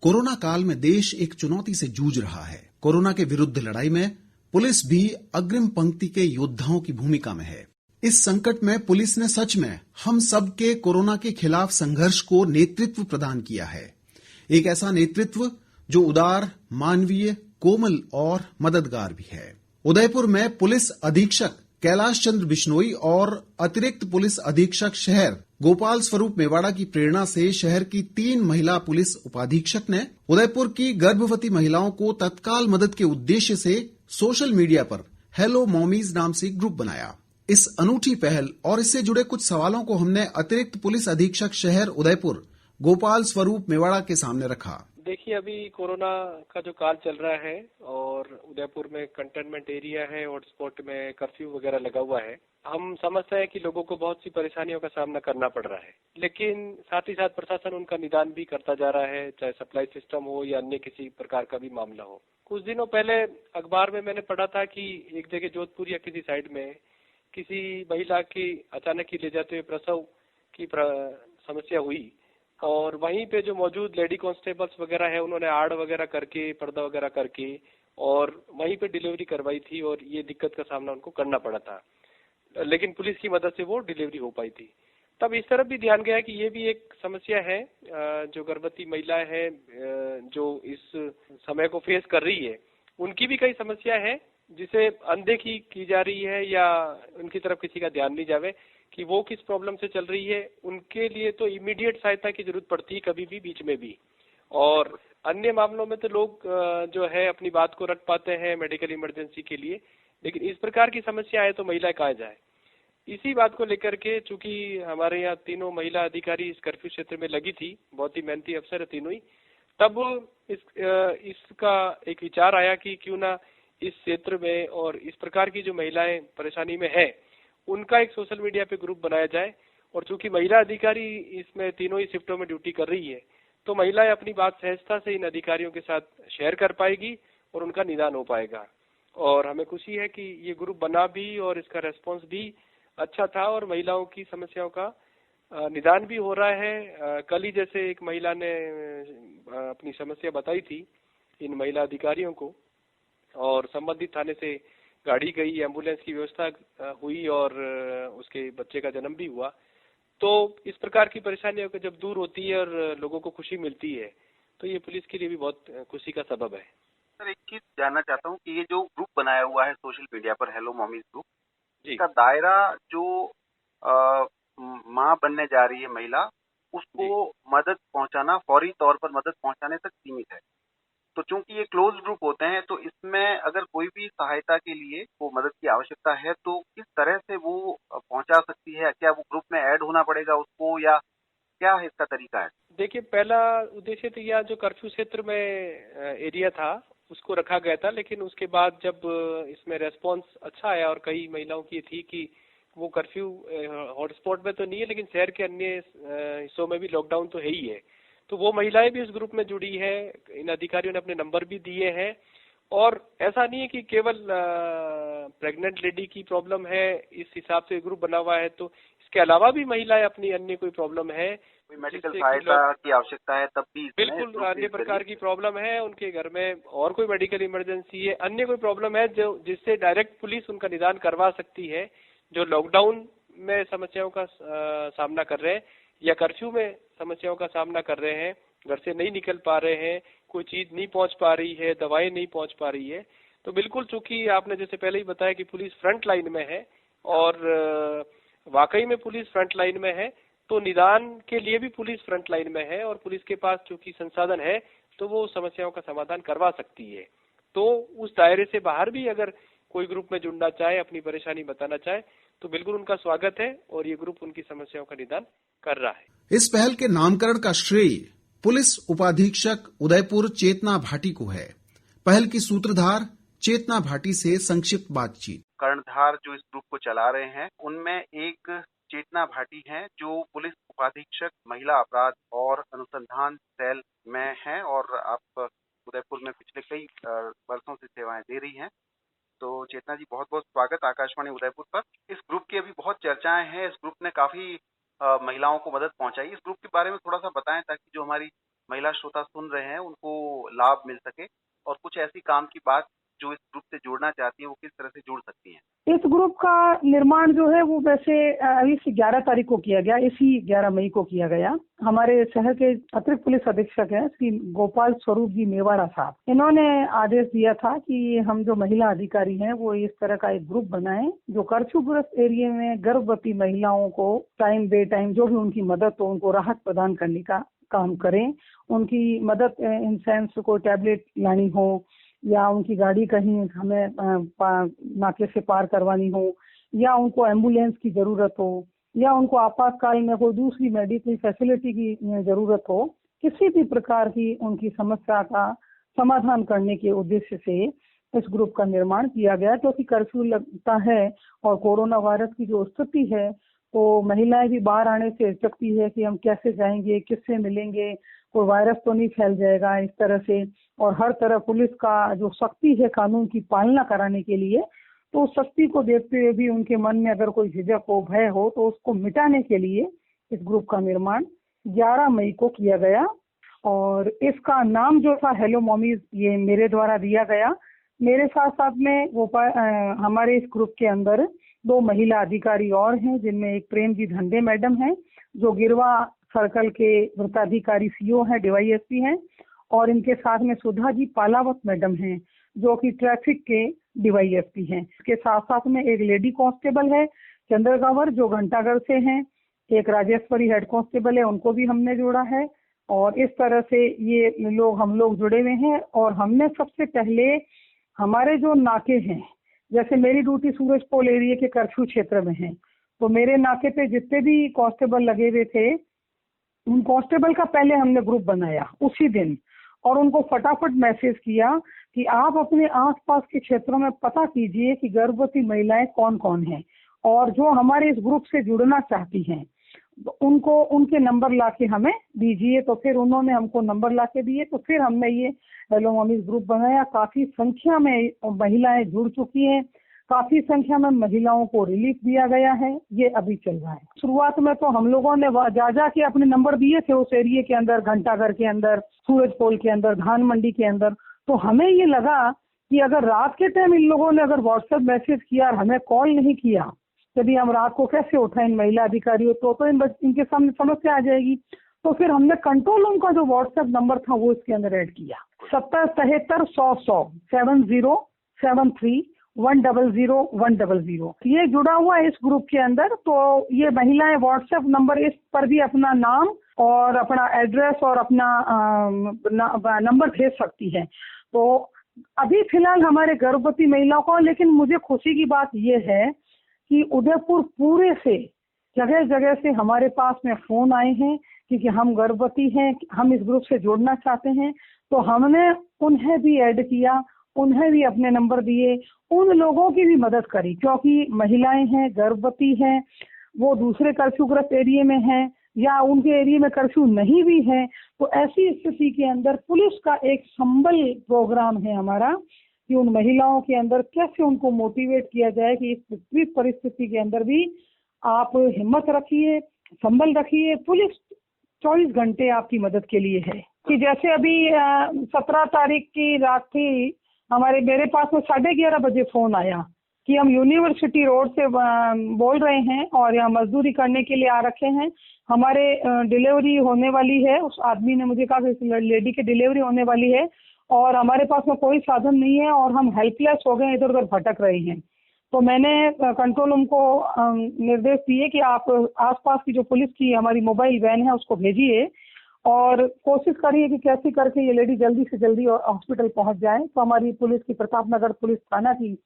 Corona काल में देश एक चुनौती से जूझ रहा है। कोरोना के विरुद्ध लड़ाई में पुलिस भी अग्रिम पंक्ति के योद्धाओं की भूमिका में है। इस संकट में पुलिस ने सच में हम सब के कोरोना के खिलाफ संघर्ष को नेतृत्व प्रदान किया है। एक ऐसा नेतृत्व जो उदार, मानवीय, कोमल और मददगार भी है। उदयपुर में पुलिस अधीक्षक कैलाश चंद्र बिश्नोई और अतिरिक्त पुलिस अधीक्षक शहर गोपाल स्वरूप मेवाड़ा की प्रेरणा से शहर की 3 महिला पुलिस उपाधीक्षक ने उदयपुर की गर्भवती महिलाओं को तत्काल मदद के उद्देश्य से सोशल मीडिया पर हेलो मॉमीज नाम से ग्रुप बनाया। इस अनूठी पहल और इससे जुड़े कुछ सवालों को हमने अतिरिक्त पुलिस अधीक्षक शहर उदयपुर गोपाल स्वरूप मेवाड़ा के सामने रखा। देखिए, अभी कोरोना का जो काल चल रहा है और उदयपुर में कंटेनमेंट एरिया है, हॉटस्पॉट में कर्फ्यू वगैरह लगा हुआ है। हम समझते हैं कि लोगों को बहुत सी परेशानियों का सामना करना पड़ रहा है, लेकिन साथ ही साथ प्रशासन उनका निदान भी करता जा रहा है, चाहे सप्लाई सिस्टम हो या अन्य किसी प्रकार का भी मामला हो। कुछ दिनों पहले अखबार में मैंने पढ़ा था कि एक जगह जोधपुर या किसी साइड में किसी महिला की अचानक ही ले जाते हुए प्रसव की समस्या हुई और वहीं पे जो मौजूद लेडी कांस्टेबल्स वगैरह है उन्होंने आड़ वगैरह करके, पर्दा वगैरह करके और वहीं पे डिलीवरी करवाई थी और ये दिक्कत का सामना उनको करना पड़ा था, लेकिन पुलिस की मदद से वो डिलीवरी हो पाई थी। तब इस तरफ भी ध्यान गया कि ये भी एक समस्या है, जो गर्भवती महिलाएं हैं जो इस समय को फेस कर रही है, उनकी भी कई समस्या है जिसे अनदेखी की जा रही है या उनकी तरफ किसी का ध्यान नहीं जावे कि वो किस प्रॉब्लम से चल रही है। उनके लिए तो इमीडिएट सहायता की जरूरत पड़ती है कभी भी, बीच में भी। और अन्य मामलों में तो लोग जो है अपनी बात को रख पाते हैं मेडिकल इमरजेंसी के लिए, लेकिन इस प्रकार की समस्या आए तो महिलाएं कहाँ जाए। इसी बात को लेकर के चूंकि हमारे यहाँ तीनों महिला अधिकारी इस कर्फ्यू क्षेत्र में लगी थी, बहुत ही मेहनती अफसर है तीनों ही, तब इसका एक विचार आया कि क्यों ना इस क्षेत्र में और इस प्रकार की जो महिलाएं परेशानी में है उनका एक सोशल मीडिया पे ग्रुप बनाया जाए। और चूंकि महिला अधिकारी इसमें तीनों ही शिफ्टों में ड्यूटी कर रही है तो महिलाएं अपनी बात सहजता से इन अधिकारियों के साथ शेयर कर पाएगी और उनका निदान हो पाएगा। और हमें खुशी है कि ये ग्रुप बना भी और इसका रेस्पॉन्स भी अच्छा था और महिलाओं की समस्याओं का निदान भी हो रहा है। कल ही जैसे एक महिला ने अपनी समस्या बताई थी इन महिला अधिकारियों को और संबंधित थाने से गाड़ी गई, एम्बुलेंस की व्यवस्था हुई और उसके बच्चे का जन्म भी हुआ। तो इस प्रकार की परेशानियों को जब दूर होती है और लोगों को खुशी मिलती है तो ये पुलिस के लिए भी बहुत खुशी का सबब है। सर, एक चीज जानना चाहता हूँ कि ये जो ग्रुप बनाया हुआ है सोशल मीडिया पर हेलो मॉमीज ग्रुप, इसका दायरा जो माँ बनने जा रही है महिला उसको मदद पहुंचाना, फौरी तौर पर मदद पहुंचाने तक सीमित है। तो चूंकि ये क्लोज ग्रुप होते हैं तो इसमें अगर कोई भी सहायता के लिए वो मदद की आवश्यकता है तो किस तरह से वो पहुंचा सकती है? क्या वो ग्रुप में ऐड होना पड़ेगा उसको या क्या है इसका तरीका है? देखिए, पहला उद्देश्य तो यह जो कर्फ्यू क्षेत्र में एरिया था उसको रखा गया था, लेकिन उसके बाद जब इसमें रेस्पॉन्स अच्छा आया और कई महिलाओं की थी कि वो कर्फ्यू हॉटस्पॉट में तो नहीं है लेकिन शहर के अन्य हिस्सों में भी लॉकडाउन तो है ही है, तो वो महिलाएं भी इस ग्रुप में जुड़ी है। इन अधिकारियों ने अपने नंबर भी दिए हैं और ऐसा नहीं है कि केवल प्रेग्नेंट लेडी की प्रॉब्लम है इस हिसाब से ग्रुप बना हुआ है, तो इसके अलावा भी महिलाएं अपनी अन्य कोई प्रॉब्लम है, कोई मेडिकल सहायता की आवश्यकता है तब भी बिल्कुल अन्य प्रकार की प्रॉब्लम है, उनके घर में और कोई मेडिकल इमरजेंसी है, अन्य कोई प्रॉब्लम है जो जिससे डायरेक्ट पुलिस उनका निदान करवा सकती है, जो लॉकडाउन में समस्याओं का सामना कर रहे हैं या कर्फ्यू में समस्याओं का सामना कर रहे हैं, घर से नहीं निकल पा रहे हैं, कोई चीज नहीं पहुंच पा रही है, दवाएं नहीं पहुंच पा रही है। तो बिल्कुल, चूंकि आपने जैसे पहले ही बताया कि पुलिस फ्रंट लाइन में है और वाकई में पुलिस फ्रंट लाइन में है, तो निदान के लिए भी पुलिस फ्रंट लाइन में है और पुलिस के पास चूंकि संसाधन है तो वो समस्याओं का समाधान करवा सकती है। तो उस दायरे से बाहर भी अगर कोई ग्रुप में जुड़ना चाहे, अपनी परेशानी बताना चाहे तो बिल्कुल उनका स्वागत है और ये ग्रुप उनकी समस्याओं का निदान कर रहा है। इस पहल के नामकरण का श्रेय पुलिस उपाधीक्षक उदयपुर चेतना भाटी को है। पहल की सूत्रधार चेतना भाटी से संक्षिप्त बातचीत। कर्णधार जो इस ग्रुप को चला रहे हैं उनमें एक चेतना भाटी है जो पुलिस उपाधीक्षक महिला अपराध और अनुसंधान सेल में है और आप उदयपुर में पिछले कई वर्षों से सेवाएं दे रही हैं। तो चेतना जी, बहुत बहुत स्वागत आकाशवाणी उदयपुर पर। इस ग्रुप की अभी बहुत चर्चाएं हैं, इस ग्रुप ने काफी महिलाओं को मदद पहुंचाई। इस ग्रुप के बारे में थोड़ा सा बताएं ताकि जो हमारी महिला श्रोता सुन रहे हैं उनको लाभ मिल सके, और कुछ ऐसी काम की बात जो इस ग्रुप से जुड़ना चाहती हैं वो किस तरह से जुड़ सकती हैं। इस ग्रुप का निर्माण जो है वो वैसे इस 11 तारीख को किया गया, इसी 11 मई को किया गया। हमारे शहर के अतिरिक्त पुलिस अधीक्षक हैं श्री गोपाल स्वरूप जी मेवाड़ा साहब, इन्होंने आदेश दिया था कि हम जो महिला अधिकारी हैं वो इस तरह का एक ग्रुप बनाएं जो कर्फ्यूग्रस्त एरिया में गर्भवती महिलाओं को टाइम बे टाइम जो भी उनकी मदद हो उनको राहत प्रदान करने का काम करें। उनकी मदद इन सेंस को टैबलेट लानी हो या उनकी गाड़ी कहीं हमें नाके से पार करवानी हो या उनको एम्बुलेंस की जरूरत हो या उनको आपातकाल में कोई दूसरी मेडिकल फैसिलिटी की जरूरत हो, किसी भी प्रकार की उनकी समस्या का समाधान करने के उद्देश्य से इस ग्रुप का निर्माण किया गया। क्योंकि कर्फ्यू लगता है और कोरोना वायरस की जो स्थिति है तो महिलाएं भी बाहर आने से हिचकती है कि हम कैसे जाएंगे, किससे मिलेंगे, कोई वायरस तो नहीं फैल जाएगा इस तरह से। और हर तरह पुलिस का जो सख्ती है कानून की पालना कराने के लिए, तो उस सख्ती को देखते हुए भी उनके मन में अगर कोई झिझक हो, भय हो, तो उसको मिटाने के लिए इस ग्रुप का निर्माण 11 मई को किया गया। और इसका नाम जो था हेलो मॉमीज, ये मेरे द्वारा दिया गया। मेरे साथ साथ में हमारे इस ग्रुप के अंदर 2 महिला अधिकारी और हैं, जिनमें एक प्रेम जी धंडे मैडम हैं जो गिरवा सर्कल के वृत्ताधिकारी सीओ हैं, डीवाईएसपी हैं, और इनके साथ में सुधा जी पालावत मैडम हैं जो कि ट्रैफिक के डीवाईएसपी हैं। इसके साथ साथ में एक लेडी कांस्टेबल है चंद्रगावर जो घंटाघर से हैं, एक राजेश्वरी हेड कांस्टेबल है, उनको भी हमने जोड़ा है। और इस तरह से ये लोग हम लोग जुड़े हुए हैं। और हमने सबसे पहले हमारे जो नाके हैं, जैसे मेरी ड्यूटी सूरजपोल एरिया के कर्फ्यू क्षेत्र में है, तो मेरे नाके पे जितने भी कांस्टेबल लगे हुए थे उन कांस्टेबल का पहले हमने ग्रुप बनाया उसी दिन, और उनको फटाफट मैसेज किया कि आप अपने आसपास के क्षेत्रों में पता कीजिए कि गर्भवती महिलाएं कौन कौन हैं और जो हमारे इस ग्रुप से जुड़ना चाहती हैं उनको उनके नंबर लाके हमें दीजिए। तो फिर उन्होंने हमको नंबर लाके दिए, तो फिर हमने ये हेलो मॉमीज ग्रुप बनाया। काफी संख्या में महिलाएं जुड़ चुकी हैं, काफी संख्या में महिलाओं को रिलीफ दिया गया है, ये अभी चल रहा है। शुरुआत में तो हम लोगों ने जा के अपने नंबर दिए थे उस एरिया के अंदर, घंटाघर के अंदर, सूरजपोल के अंदर, धान मंडी के अंदर। तो हमें ये लगा कि अगर रात के टाइम इन लोगों ने अगर व्हाट्सएप मैसेज किया और हमें कॉल नहीं किया, यदि हम रात को कैसे उठाएं इन महिला अधिकारियों, तो इनके सामने समस्या आ जाएगी। तो फिर हमने कंट्रोल रूम का जो व्हाट्सएप नंबर था वो इसके अंदर ऐड किया, 7073 ये जुड़ा हुआ है इस ग्रुप के अंदर। तो ये महिलाएं व्हाट्सएप नंबर इस पर भी अपना नाम और अपना एड्रेस और अपना नंबर भेज सकती है। तो अभी फिलहाल हमारे गर्भवती महिलाओं को, लेकिन मुझे खुशी की बात ये है कि उदयपुर पूरे से जगह जगह से हमारे पास में फोन आए हैं क्योंकि हम गर्भवती हैं, हम इस ग्रुप से जुड़ना चाहते हैं। तो हमने उन्हें भी ऐड किया, उन्हें भी अपने नंबर दिए, उन लोगों की भी मदद करी क्योंकि महिलाएं हैं, गर्भवती हैं, वो दूसरे कर्फ्यूग्रस्त एरिया में हैं या उनके एरिया में कर्फ्यू नहीं भी है। तो ऐसी स्थिति के अंदर पुलिस का एक संबल प्रोग्राम है हमारा कि उन महिलाओं के अंदर कैसे उनको मोटिवेट किया जाए कि इस विपरीत परिस्थिति के अंदर भी आप हिम्मत रखिए, संबल रखिए, पुलिस 24 घंटे आपकी मदद के लिए है। कि जैसे अभी 17 तारीख की रात थी, मेरे पास में 11:30 बजे फोन आया कि हम यूनिवर्सिटी रोड से बोल रहे हैं और यहाँ मजदूरी करने के लिए आ रखे हैं, हमारे डिलीवरी होने वाली है। उस आदमी ने मुझे कहा कि इस लेडी की डिलीवरी होने वाली है और हमारे पास में कोई साधन नहीं है और हम हेल्पलेस हो गए, इधर उधर भटक रहे हैं। तो मैंने कंट्रोल रूम को निर्देश दिए कि आप आसपास की जो पुलिस की हमारी मोबाइल वैन है उसको भेजिए और कोशिश करिए कि कैसे करके ये लेडी जल्दी से जल्दी हॉस्पिटल पहुंच जाए। तो हमारी पुलिस की, प्रतापनगर पुलिस थाना की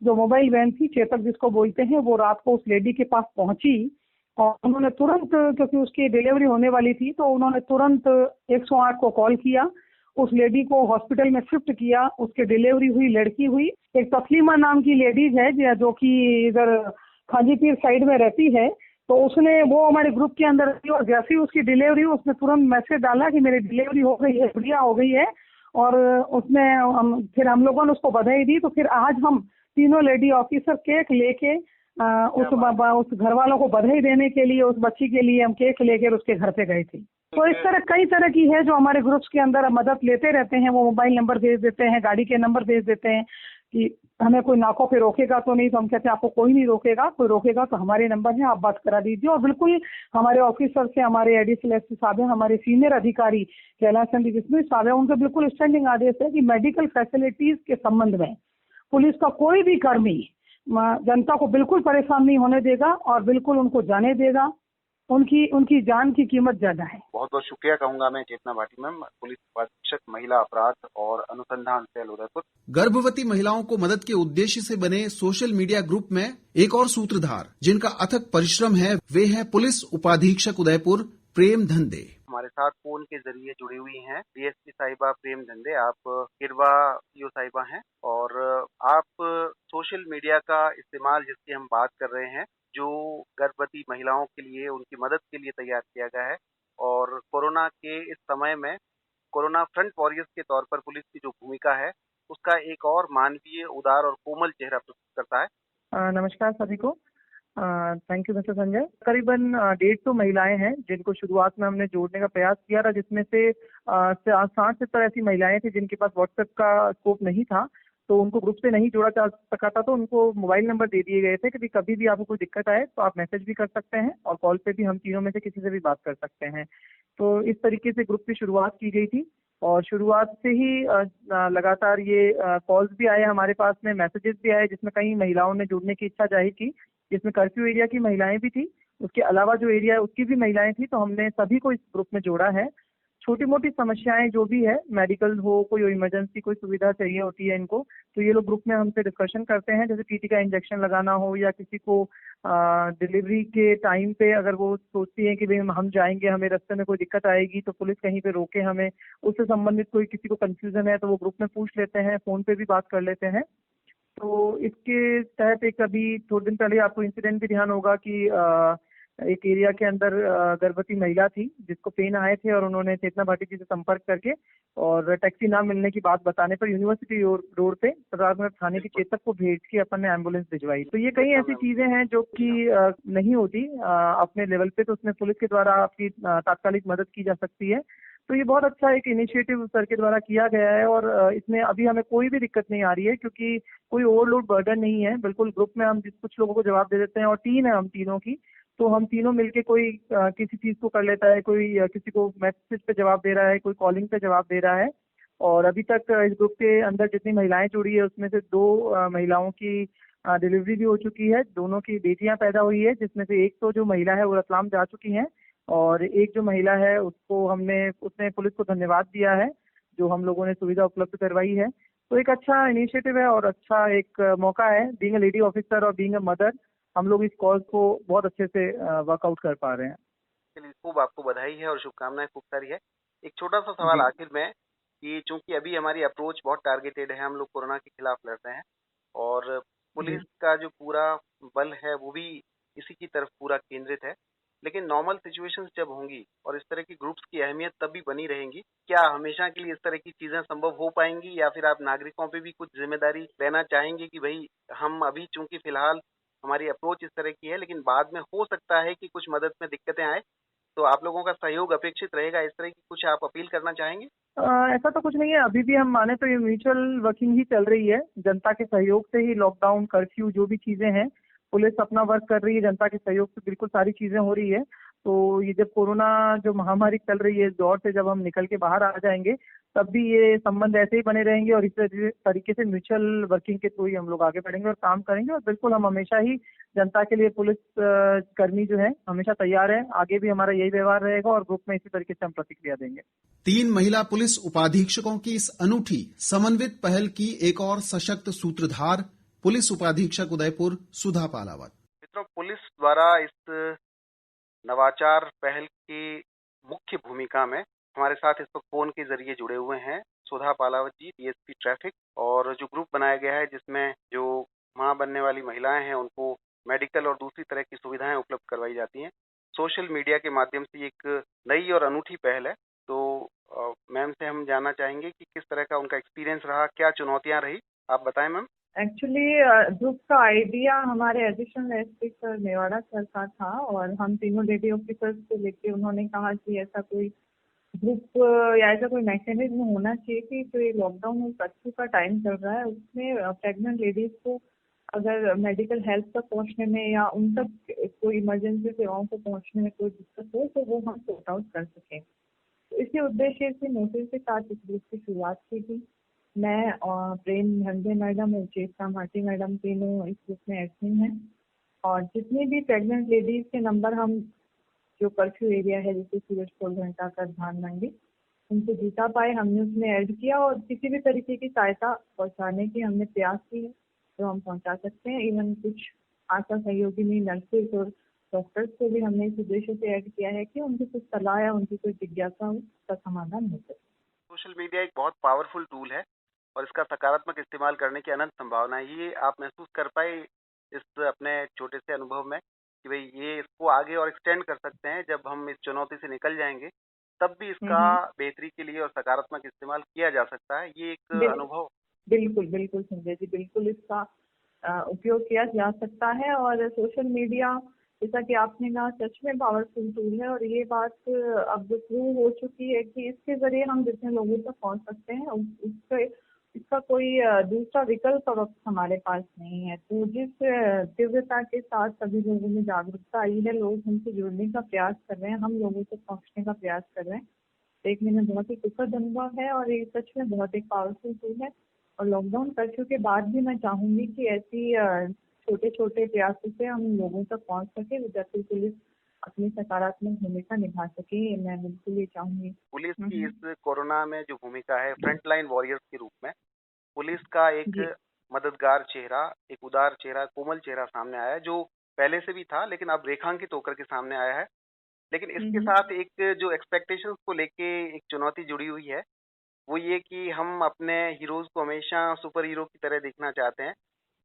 जो मोबाइल वैन थी, चेतक जिसको बोलते हैं, वो रात को उस लेडी के पास पहुंची और उन्होंने तुरंत, क्योंकि उसकी डिलीवरी होने वाली थी, तो उन्होंने तुरंत 108 को कॉल किया, उस लेडी को हॉस्पिटल में शिफ्ट किया। उसकी डिलीवरी हुई, लड़की हुई। एक तस्लीमा नाम की लेडीज है जो कि इधर खाजीपीर साइड में रहती है। तो उसने, वो हमारे ग्रुप के अंदर थी और जैसे ही उसकी डिलीवरी, उसने तुरंत मैसेज डाला कि मेरी डिलीवरी हो गई है, बढ़िया हो गई है। और उसने फिर हम लोगों ने उसको बधाई दी। तो फिर आज हम तीनों लेडी ऑफिसर केक लेके उस घर वालों को बधाई देने के लिए, उस बच्ची के लिए हम केक लेकर उसके घर पे गए थे। तो इस तरह कई तरह की है जो हमारे ग्रुप्स के अंदर मदद लेते रहते हैं। वो मोबाइल नंबर भेज देते हैं, गाड़ी के नंबर भेज देते हैं कि हमें कोई नाकों पे रोकेगा तो नहीं, तो हम कहते हैं आपको कोई नहीं रोकेगा, कोई रोकेगा तो हमारे नंबर है, आप बात करा दीजिए। और बिल्कुल हमारे ऑफिसर से, हमारे एडिशनल एसपी साहब हैं, हमारे सीनियर अधिकारी कैलाश चंद्र विष्णु साहब हैं, उनका बिल्कुल स्टैंडिंग आदेश है कि मेडिकल फैसिलिटीज के संबंध में पुलिस का कोई भी कर्मी जनता को बिल्कुल परेशान नहीं होने देगा और बिल्कुल उनको जाने देगा। उनकी जान की कीमत ज्यादा है। बहुत बहुत शुक्रिया कहूंगा मैं चेतना भाटी मैम, पुलिस उपाधीक्षक महिला अपराध और अनुसंधान सेल उदयपुर। गर्भवती महिलाओं को मदद के उद्देश्य से बने सोशल मीडिया ग्रुप में एक और सूत्रधार जिनका अथक परिश्रम है, वे है पुलिस उपाधीक्षक उदयपुर प्रेम धंदे। हमारे साथ फोन के जरिए जुड़ी हुई हैं डीएसपी साहिबा प्रेम धंदे, आप किरवा सीओ साहिबा हैं और आप सोशल मीडिया का इस्तेमाल जिसकी हम बात कर रहे हैं, जो गर्भवती महिलाओं के लिए उनकी मदद के लिए तैयार किया गया है और कोरोना के इस समय में कोरोना फ्रंट वॉरियर्स के तौर पर पुलिस की जो भूमिका है उसका एक और मानवीय, उदार और कोमल चेहरा प्रस्तुत करता है। नमस्कार सभी को। Thank you mister Sanjay. करीबन 150 महिलाएं हैं जिनको शुरुआत में हमने जोड़ने का प्रयास किया था, जिसमें से 60-70 ऐसी महिलाएं थी जिनके पास व्हाट्सएप का स्कोप नहीं था, तो उनको ग्रुप से नहीं जोड़ा जा सका था, तो उनको मोबाइल नंबर दे दिए गए थे कि कभी भी आपको कोई दिक्कत आए तो आप मैसेज भी कर सकते हैं और कॉल पे भी हम तीनों में से किसी से भी बात कर सकते हैं। तो इस तरीके से ग्रुप की शुरुआत की गई थी और शुरुआत से ही लगातार ये कॉल्स भी आए हमारे पास में, मैसेजेस भी आए, जिसमें कई महिलाओं ने जुड़ने की इच्छा जाहिर की, जिसमें कर्फ्यू एरिया की महिलाएं भी थी, उसके अलावा जो एरिया है उसकी भी महिलाएं थी। तो हमने सभी को इस ग्रुप में जोड़ा है। छोटी मोटी समस्याएं जो भी है, मेडिकल हो, कोई इमरजेंसी कोई सुविधा चाहिए होती है इनको, तो ये लोग ग्रुप में हमसे डिस्कशन करते हैं। जैसे टीटी का इंजेक्शन लगाना हो या किसी को डिलीवरी के टाइम पे अगर वो सोचती है कि भाई हम जाएंगे, हमें रास्ते में कोई दिक्कत आएगी तो पुलिस कहीं पे रोके हमें, उससे संबंधित कोई किसी को कंफ्यूजन है तो वो ग्रुप में पूछ लेते हैं, फोन पे भी बात कर लेते हैं। तो इसके तहत एक अभी थोड़े दिन पहले आपको इंसिडेंट भी ध्यान होगा कि एक एरिया के अंदर गर्भवती महिला थी जिसको पेन आए थे और उन्होंने चेतना भाटी जी से संपर्क करके और टैक्सी ना मिलने की बात बताने पर यूनिवर्सिटी रोड पे प्रतापनगर थाने के चेतक को भेज के अपन ने एम्बुलेंस भिजवाई। तो ये कई ऐसी चीजें हैं जो कि नहीं होती अपने लेवल पे, तो उसमें पुलिस के द्वारा आपकी तात्कालिक मदद की जा सकती है। तो ये बहुत अच्छा एक इनिशिएटिव सर के द्वारा किया गया है और इसमें अभी हमें कोई भी दिक्कत नहीं आ रही है क्योंकि कोई ओवरलोड बर्डन नहीं है। बिल्कुल ग्रुप में हम कुछ लोगों को जवाब दे देते हैं और टीम है हम तीनों की, तो हम तीनों मिलके कोई किसी चीज को कर लेता है, कोई किसी को मैसेज पे जवाब दे रहा है, कोई कॉलिंग पे जवाब दे रहा है। और अभी तक इस ग्रुप के अंदर जितनी महिलाएं जुड़ी है उसमें से 2 महिलाओं की डिलीवरी भी हो चुकी है, दोनों की बेटियां पैदा हुई है, जिसमें से एक तो जो महिला है वो रतलाम जा चुकी है और एक जो महिला है उसने पुलिस को धन्यवाद दिया है जो हम लोगों ने सुविधा उपलब्ध करवाई है। तो एक अच्छा इनिशिएटिव है और अच्छा एक मौका है, बीइंग अ लेडी ऑफिसर और बीइंग अ मदर, हम लोग इस कॉज को बहुत अच्छे से वर्कआउट कर पा रहे हैं। चलिए, खूब आपको बधाई है और शुभकामनाएं खूब सारी है। एक छोटा सा सवाल आखिर में कि चूंकि अभी हमारी अप्रोच बहुत टारगेटेड है, हम लोग कोरोना के खिलाफ लड़ रहे हैं और पुलिस का जो पूरा बल है वो भी इसी की तरफ पूरा केंद्रित है, लेकिन नॉर्मल सिचुएशंस जब होंगी और इस तरह की ग्रुप्स की अहमियत तब भी बनी रहेंगी, क्या हमेशा के लिए इस तरह की चीजें संभव हो पाएंगी या फिर आप नागरिकों पे भी कुछ जिम्मेदारी लेना चाहेंगे कि भाई हम अभी चूंकि फिलहाल हमारी अप्रोच इस तरह की है लेकिन बाद में हो सकता है कि कुछ मदद में दिक्कतें आए, तो आप लोगों का सहयोग अपेक्षित रहेगा, इस तरह की कुछ आप अपील करना चाहेंगे? ऐसा तो कुछ नहीं है, अभी भी हम माने तो ये म्यूचुअल वर्किंग ही चल रही है। जनता के सहयोग से ही लॉकडाउन, कर्फ्यू जो भी चीजें हैं, पुलिस अपना वर्क कर रही है, जनता के सहयोग से बिल्कुल सारी चीजें हो रही है। तो ये जब कोरोना जो महामारी चल रही है, इस दौर से जब हम निकल के बाहर आ जाएंगे तब भी ये संबंध ऐसे ही बने रहेंगे और इस तरीके से म्यूचुअल वर्किंग के थ्रू ही हम लोग आगे बढ़ेंगे और काम करेंगे। और बिल्कुल हम हमेशा ही जनता के लिए पुलिस कर्मी जो है हमेशा तैयार है, आगे भी हमारा यही व्यवहार रहेगा और ग्रुप में इसी तरीके से हम प्रतिक्रिया देंगे। 3 महिला पुलिस उपाधीक्षकों की इस अनूठी समन्वित पहल की एक और सशक्त सूत्रधार पुलिस उपाधीक्षक उदयपुर सुधा पालावत। मित्रों, पुलिस द्वारा इस नवाचार पहल की मुख्य भूमिका में हमारे साथ इस वक्त फोन के जरिए जुड़े हुए हैं सुधा पालावत जी, डीएसपी ट्रैफिक, और जो ग्रुप बनाया गया है जिसमें जो मां बनने वाली महिलाएं हैं उनको मेडिकल और दूसरी तरह की सुविधाएं उपलब्ध करवाई जाती हैं। सोशल मीडिया के माध्यम से एक नई और अनूठी पहल है। तो मैम से हम जानना चाहेंगे कि किस तरह का उनका एक्सपीरियंस रहा, क्या चुनौतियां रही, आप बताएं मैम। एक्चुअली ग्रुप का आइडिया हमारे additional SP sir Mewada sir का था और हम तीनों लेडी ऑफिसर्स को लेके उन्होंने कहा कि ऐसा कोई ग्रुप या ऐसा कोई मैकेनिज्म होना चाहिए कि जो ये लॉकडाउन और कर्फ्यू का टाइम चल रहा है उसमें प्रेग्नेंट लेडीज को अगर मेडिकल हेल्प तक पहुंचने में या उन तक कोई इमरजेंसी सेवाओं को पहुंचने में कोई दिक्कत हो तो वो हम सॉर्ट आउट कर सकें। तो इसी उद्देश्य से मोटिव के साथ इस ग्रुप की शुरुआत की थी। मैं और प्रेम धंधे मैडम और चेतना भाटी मैडम तीनों इस ग्रुप में एडमिन हैं और जितनी भी प्रेग्नेंट लेडीज के नंबर हम जो कर्फ्यू एरिया है जैसे सूरजपुर घंटा कर धान मंडी उनको जीता पाए हमने उसमें ऐड किया और किसी भी तरीके की सहायता पहुंचाने की हमने प्रयास की है तो हम पहुंचा सकते हैं। इवन कुछ आशा सहयोगिनी नर्सेज और डॉक्टर्स को भी हमने इस उद्देश्य से ऐड किया है कि उनकी कुछ सलाह या उनकी कोई जिज्ञासा हो उसका समाधान हो सके। सोशल मीडिया एक बहुत पावरफुल टूल है और इसका सकारात्मक इस्तेमाल करने की अनंत संभावना है। ये आप महसूस कर पाए इस अपने छोटे से अनुभव में कि भाई ये इसको आगे और एक्सटेंड कर सकते हैं। जब हम इस चुनौती से निकल जाएंगे तब भी इसका बेहतरी के लिए और सकारात्मक इस्तेमाल किया जा सकता है। ये एक अनुभव बिल्कुल बिल्कुल संजय जी, बिल्कुल इसका उपयोग किया जा सकता है और सोशल मीडिया जैसा कि आपने कहा सच में पावरफुल टूल है और ये बात अब प्रूव हो चुकी है कि इसके जरिए हम जितने लोगों तक पहुंच सकते हैं इसका कोई दूसरा विकल्प अब हमारे पास नहीं है। तो जिस तीव्रता के साथ सभी लोगों में जागरूकता आई है, लोग हमसे जुड़ने का प्रयास कर रहे हैं, हम लोगों तक पहुंचने का प्रयास कर रहे हैं, देखने में बहुत ही सुखद अनुभव है और ये सच में बहुत एक पावरफुल टूल है। और लॉकडाउन कर्फ्यू के बाद भी मैं चाहूंगी कि ऐसी छोटे छोटे प्रयासों से हम लोगों तक पहुंच सके, उदयपुर पुलिस अपनी सकारात्मक भूमिका निभा सके। मैं बिल्कुल ये चाहूंगी। पुलिस की इस कोरोना में जो भूमिका है फ्रंटलाइन वॉरियर्स के रूप में पुलिस का एक मददगार चेहरा, एक उदार चेहरा, कोमल चेहरा सामने आया है जो पहले से भी था लेकिन अब रेखांकित होकर के सामने आया है। लेकिन इसके साथ एक जो एक्सपेक्टेशंस को लेके एक चुनौती जुड़ी हुई है वो ये कि हम अपने हीरोज को हमेशा सुपर हीरो की तरह देखना चाहते हैं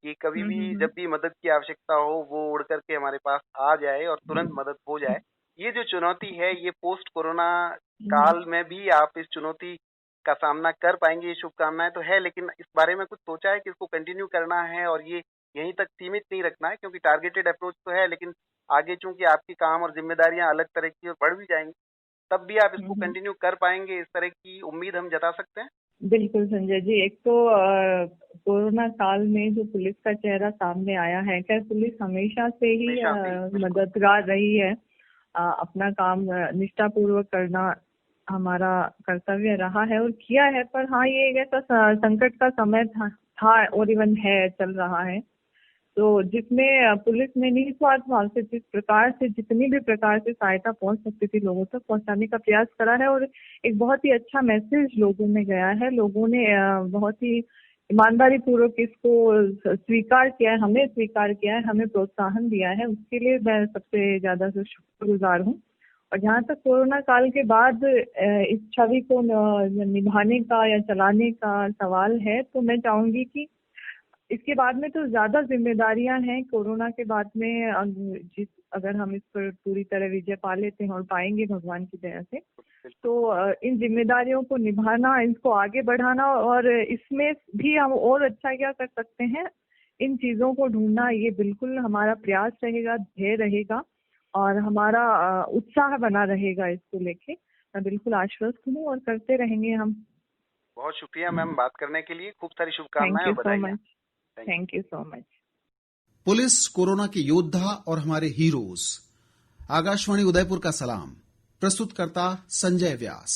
कि कभी भी जब भी मदद की आवश्यकता हो वो उड़ करके हमारे पास आ जाए और तुरंत मदद हो जाए। ये जो चुनौती है ये पोस्ट कोरोना काल में भी आप इस चुनौती का सामना कर पाएंगे, ये शुभकामनाएं तो है। लेकिन इस बारे में कुछ सोचा है कि इसको कंटिन्यू करना है और ये यहीं तक सीमित नहीं रखना है क्योंकि टारगेटेड अप्रोच तो है लेकिन आगे चूंकि आपकी काम और जिम्मेदारियां अलग तरह की बढ़ भी जाएंगी तब भी आप इसको कंटिन्यू कर पाएंगे, इस तरह की उम्मीद हम जता सकते हैं। बिल्कुल संजय जी, एक तो कोरोना काल में जो पुलिस का चेहरा सामने आया है, क्या पुलिस हमेशा से ही मददगार रही है, अपना काम निष्ठापूर्वक करना हमारा कर्तव्य रहा है और किया है। पर हाँ, ये एक ऐसा संकट का समय था और इवन है, चल रहा है, तो जिसमें पुलिस ने निस्वार्थ भाव से जिस प्रकार से जितनी भी प्रकार से सहायता पहुंच सकती थी लोगों तक पहुंचाने का प्रयास करा है और एक बहुत ही अच्छा मैसेज लोगों में गया है। लोगों ने बहुत ही ईमानदारी पूर्वक इसको स्वीकार किया है, हमें स्वीकार किया है, हमें प्रोत्साहन दिया है, उसके लिए मैं सबसे ज्यादा शुक्रगुजार हूँ। और जहाँ तक कोरोना काल के बाद इस छवि को निभाने का या चलाने का सवाल है तो मैं चाहूंगी कि इसके बाद में तो ज्यादा जिम्मेदारियां हैं। कोरोना के बाद में अगर हम इस पर पूरी तरह विजय पा लेते हैं और पाएंगे भगवान की दया से, तो इन जिम्मेदारियों को निभाना, इनको आगे बढ़ाना और इसमें भी हम और अच्छा क्या कर सकते हैं, इन चीजों को ढूंढना, ये बिल्कुल हमारा प्रयास रहेगा, ध्येय रहेगा और हमारा उत्साह बना रहेगा इसको लेके। मैं बिल्कुल आश्वस्त हूँ और करते रहेंगे हम। बहुत शुक्रिया मैम बात करने के लिए, खूब सारी शुभकामनाएं और बधाई। Thank you so much. Police, corona के योद्धा और हमारे हीरोज। आकाशवाणी उदयपुर का सलाम। प्रस्तुतकर्ता संजय व्यास।